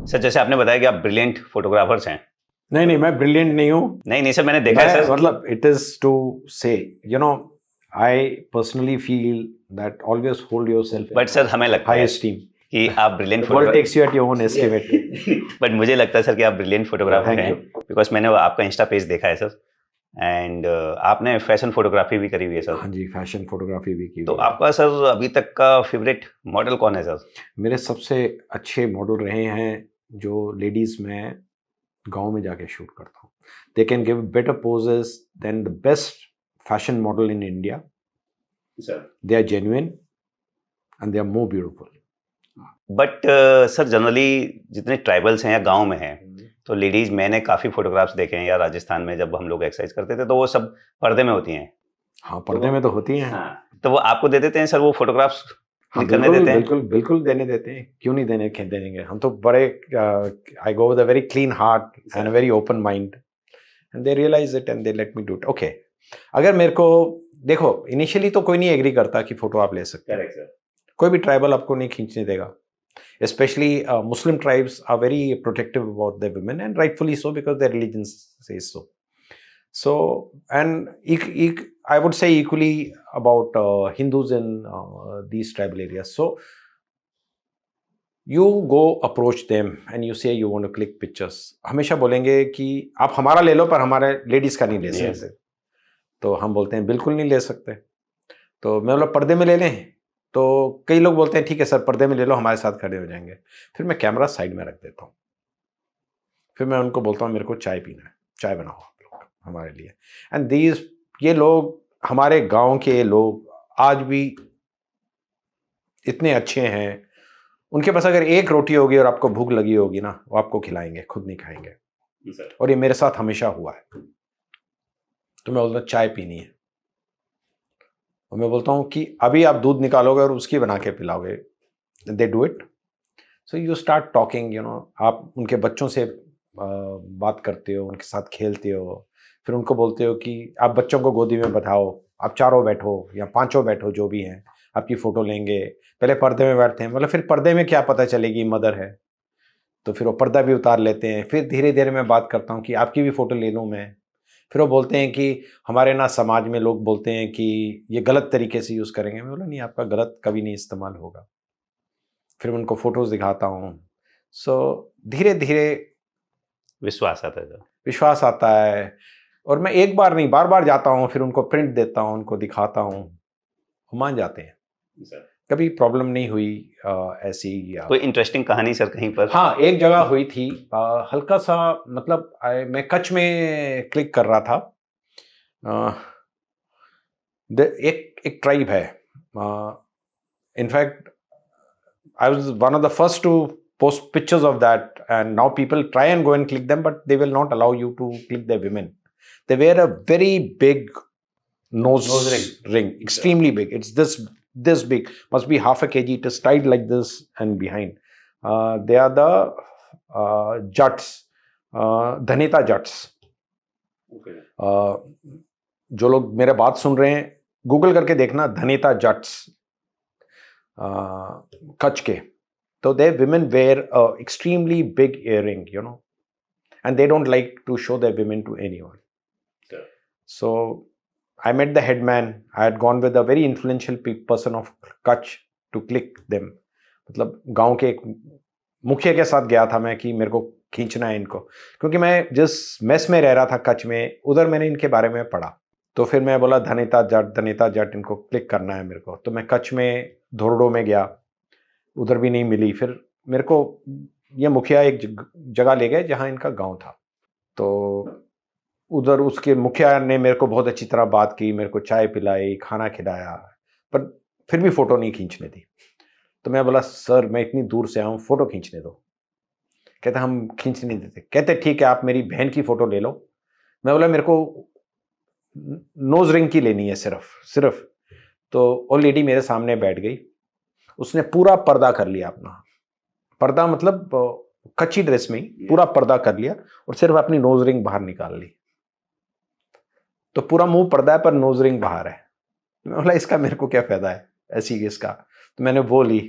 Sir जैसे आपने बताया कि आप ब्रिलियंट फोटोग्राफर्स हैं। नहीं नहीं, मैं ब्रिलियंट नहीं हूँ। नहीं सर, मैंने देखा है सर। मतलब इट इज टू से, you know, I personally feel that always hold yourself but sir हमें लगता हाई है एस्टीम कि आप brilliant world photographer, takes you at your own estimate. But मुझे लगता है सर कि आप ब्रिलियंट फोटोग्राफर Thank हैं, you. बिकॉज मैंने आपका इंस्टा पेज देखा है सर। एंड आपने फैशन फोटोग्राफी भी करी हुई है सर। हाँ जी, फैशन फोटोग्राफी भी की तो हुई है। आपका सर अभी तक का फेवरेट मॉडल कौन है सर? मेरे सबसे अच्छे मॉडल रहे हैं जो लेडीज में गांव में जाके शूट करता हूँ। They can give better poses than the best fashion model in India. They are genuine and they are more beautiful. But sir generally जितने ट्राइबल्स हैं या गांव में हैं, तो लेडीज मैंने काफ़ी फोटोग्राफ्स देखे हैं, या राजस्थान में जब हम लोग एक्सरसाइज करते थे तो वो सब पर्दे में होती हैं। हाँ, पर्दे में तो होती हैं। हाँ, तो वो आपको दे देते हैं सर वो फोटोग्राफ्स? हाँ, करने बिल्कुल देते हैं? बिल्कुल बिल्कुल देने देते हैं। क्यों नहीं देंगे? हम तो बड़े, I go with a very clean heart and a very open mind and they realise it and they let me do it. Okay, अगर मेरे को देखो, इनिशियली तो कोई नहीं एग्री करता कि फोटो आप ले सकते हैं। कोई भी ट्राइबल आपको नहीं खींचने देगा। Especially Muslim tribes are very protective about their women, and rightfully so, because their religion says so. So, and I would say equally about Hindus in these tribal areas. So, you go approach them and you say you want to click pictures. हमेशा बोलेंगे कि आप हमारा ले लो पर हमारे ladies का नहीं ले सकते। तो हम बोलते हैं बिल्कुल नहीं ले सकते। तो मैं बोला पर्दे में ले लें? तो कई लोग बोलते हैं ठीक है सर, पर्दे में ले लो, हमारे साथ खड़े हो जाएंगे। फिर मैं कैमरा साइड में रख देता हूँ। फिर मैं उनको बोलता हूँ मेरे को चाय पीना है, चाय बनाओ आप लोग हमारे लिए। एंड ये लोग, हमारे गांव के लोग आज भी इतने अच्छे हैं। उनके पास अगर एक रोटी होगी और आपको भूख लगी होगी ना, वो आपको खिलाएंगे, खुद नहीं खाएंगे। और ये मेरे साथ हमेशा हुआ है। तो मैं बोलता हूँ चाय पीनी है, और मैं बोलता हूँ कि अभी आप दूध निकालोगे और उसकी बना के पिलाओगे। They do it. So you start talking, you know, आप उनके बच्चों से बात करते हो, उनके साथ खेलते हो। फिर उनको बोलते हो कि आप बच्चों को गोदी में बैठाओ, आप चारों बैठो या पांचों बैठो, जो भी हैं, आपकी फ़ोटो लेंगे। पहले पर्दे में बैठते हैं, मतलब फिर पर्दे में क्या पता चलेगी मदर है, तो फिर वो पर्दा भी उतार लेते हैं। फिर धीरे धीरे मैं बात करता हूँ कि आपकी भी फ़ोटो ले लूँ मैं। फिर वो बोलते हैं कि हमारे ना समाज में लोग बोलते हैं कि ये गलत तरीके से यूज़ करेंगे। मैं बोला नहीं, आपका गलत कभी नहीं इस्तेमाल होगा। फिर मैं उनको फ़ोटोज़ दिखाता हूँ। सो धीरे धीरे विश्वास आता है सर। विश्वास आता है। और मैं एक बार नहीं, बार बार जाता हूँ, फिर उनको प्रिंट देता हूँ, उनको दिखाता हूँ, वो मान जाते हैं। कभी प्रॉब्लम नहीं हुई ऐसी। कोई इंटरेस्टिंग कहानी सर कहीं पर? हाँ, एक जगह हुई थी, हल्का सा, मतलब मैं कच्छ में क्लिक कर रहा था। एक ट्राइब है, in fact I was one of the first to post pictures of that, and now people try and go and click them, but they will not allow you to click their women. They wear a very big nose ring, extremely big. It's this big, must be half a kg. It is tied like this and behind. They are the Jats, Dhanita Jats. Okay. जो लोग मेरे बात सुन रहे हैं, Google करके देखना धनीता जट्स, कच्छ के। तो they women were extremely big earring, you know, and they don't like to show their women to anyone. So I met the headman. I had gone with a very influential person of Kutch to click them. मतलब गांव के एक मुखिया के साथ गया था मैं कि मेरे को खींचना है इनको, क्योंकि मैं जिस मेस में रह रहा था कच्छ में, उधर मैंने इनके बारे में पढ़ा। तो फिर मैं बोला धनीता जट इनको क्लिक करना है मेरे को। तो मैं कच्छ में धोरडो में गया, उधर भी नहीं मिली। फिर मेरे को ये मुखिया एक जगह ले गए जहाँ इनका गांव था। तो उधर उसके मुखिया ने मेरे को बहुत अच्छी तरह बात की, मेरे को चाय पिलाई, खाना खिलाया, पर फिर भी फ़ोटो नहीं खींचने दी। तो मैं बोला सर, मैं इतनी दूर से आया हूँ, फ़ोटो खींचने दो। कहते हम खींचने नहीं देते। कहते ठीक है, आप मेरी बहन की फ़ोटो ले लो। मैं बोला मेरे को नोज रिंग की लेनी है सिर्फ। तो वो लेडी मेरे सामने बैठ गई, उसने पूरा पर्दा कर लिया अपना। पर्दा मतलब कच्ची ड्रेस में ही पूरा पर्दा कर लिया और सिर्फ अपनी नोज रिंग बाहर निकाल ली। तो पूरा मुंह पर्दा है पर नोज रिंग बाहर है। मैं बोला इसका मेरे को क्या फायदा है ऐसी इसका। तो मैंने वो ली,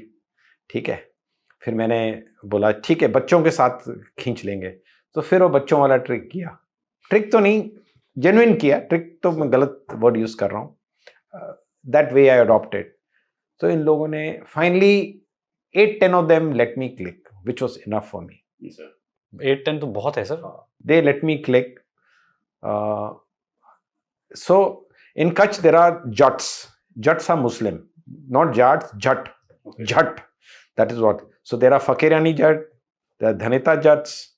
ठीक है। फिर मैंने बोला ठीक है बच्चों के साथ खींच लेंगे, तो फिर वो बच्चों वाला ट्रिक किया, ट्रिक तो नहीं जेन्युइन किया, ट्रिक तो मैं गलत वर्ड यूज कर रहा हूँ, दैट वे आई अडॉप्टेड। तो इन लोगों ने finally 8-10 of them let me click which was enough for me. 8-10 तो बहुत है sir. They let me click. So in Kutch there are Jats. Jats are Muslim, not Jats, Jat. Okay. Jat. That is what. So there are Fakirani Jat, there are Dhanita Jats.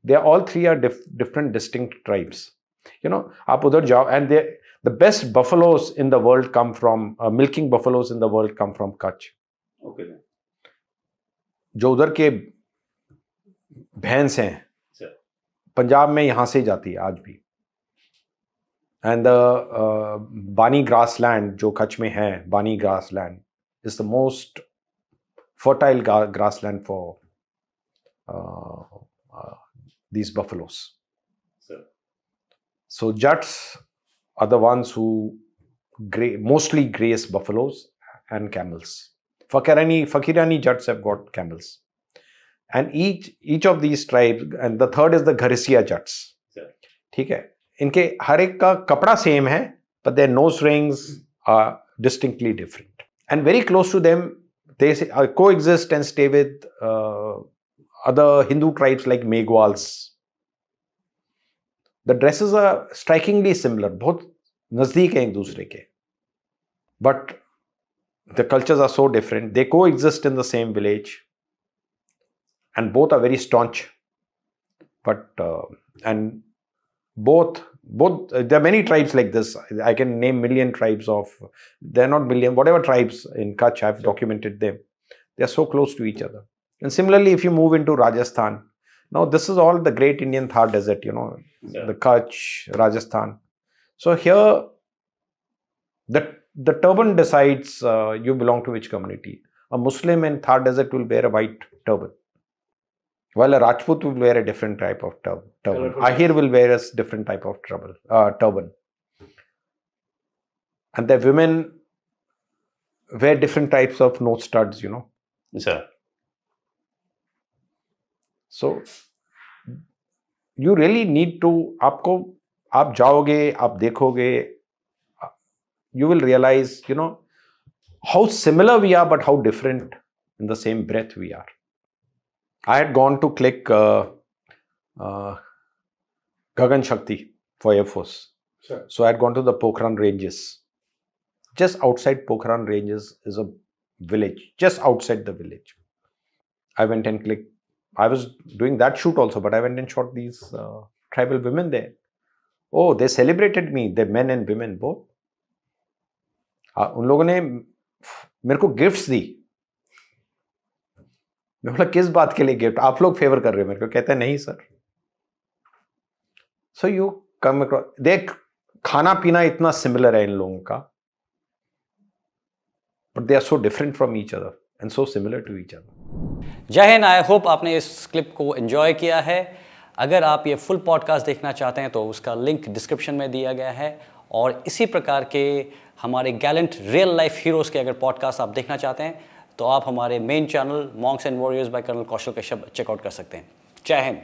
They are all three are different distinct tribes. You know, आप उधर जाओ and the best buffaloes in the world come from milking buffaloes in the world come from Kutch. Okay. जो उधर के भैंस हैं पंजाब में यहाँ से जाती है आज भी। And the Bani grassland जो कच्छ में है, Bani grassland is the most fertile grassland for these buffaloes. So Jats are the ones who mostly graze buffaloes and camels. Fakirani Jats have got camels. And each of these tribes, and the third is the Gharisia Jats. ठीक है, इनके हर एक का कपड़ा same है, but their nose rings are distinctly different. And very close to them, they coexist and stay with other Hindu tribes like Megwals. The dresses are strikingly similar, बहुत नजदीक हैं एक दूसरे के, but the cultures are so different. They coexist in the same village, and both are very staunch. But and both there are many tribes like this. I can name million tribes of, they're not million, whatever tribes in Kutch, I've documented them. They are so close to each other. And similarly, if you move into Rajasthan, now this is all the great Indian Thar desert, you know, the Kutch, Rajasthan. So here the turban decides you belong to which community. A Muslim in Thar desert will wear a white turban, while a Rajput will wear a different type of turban. Ahir will wear a different type of turban. And the women wear different types of nose studs, you know. Sir. So you really need to, आप जाओगे, आप देखोगे, you will realize, you know, how similar we are, but how different in the same breath we are. I had gone to click Gagan Shakti for Air Force. Sure. So I had gone to the Pokhran Ranges. Just outside Pokhran Ranges is a village, just outside the village. I went and clicked. I was doing that shoot also, but I went and shot these tribal women there. Oh, they celebrated me, the men and women both. उन लोगों ने मेरे को gifts दी। मैं बोला किस बात के लिए गिफ्ट, आप लोग फेवर कर रहे हो मेरे को? कहते हैं नहीं sir. So you come across, देख खाना पीना इतना सिमिलर है इन लोगों का, but they are so different from each other and so similar to each other. जय हिंद। आई होप आपने इस क्लिप को एंजॉय किया है। अगर आप ये फुल पॉडकास्ट देखना चाहते हैं तो उसका लिंक डिस्क्रिप्शन में दिया गया है, और इसी प्रकार के हमारे गैलेंट रियल लाइफ हीरोज़ के अगर पॉडकास्ट आप देखना चाहते हैं तो आप हमारे main channel monks and warriors by colonel Kaushal Kashyap check out कर सकते हैं। जय हिंद।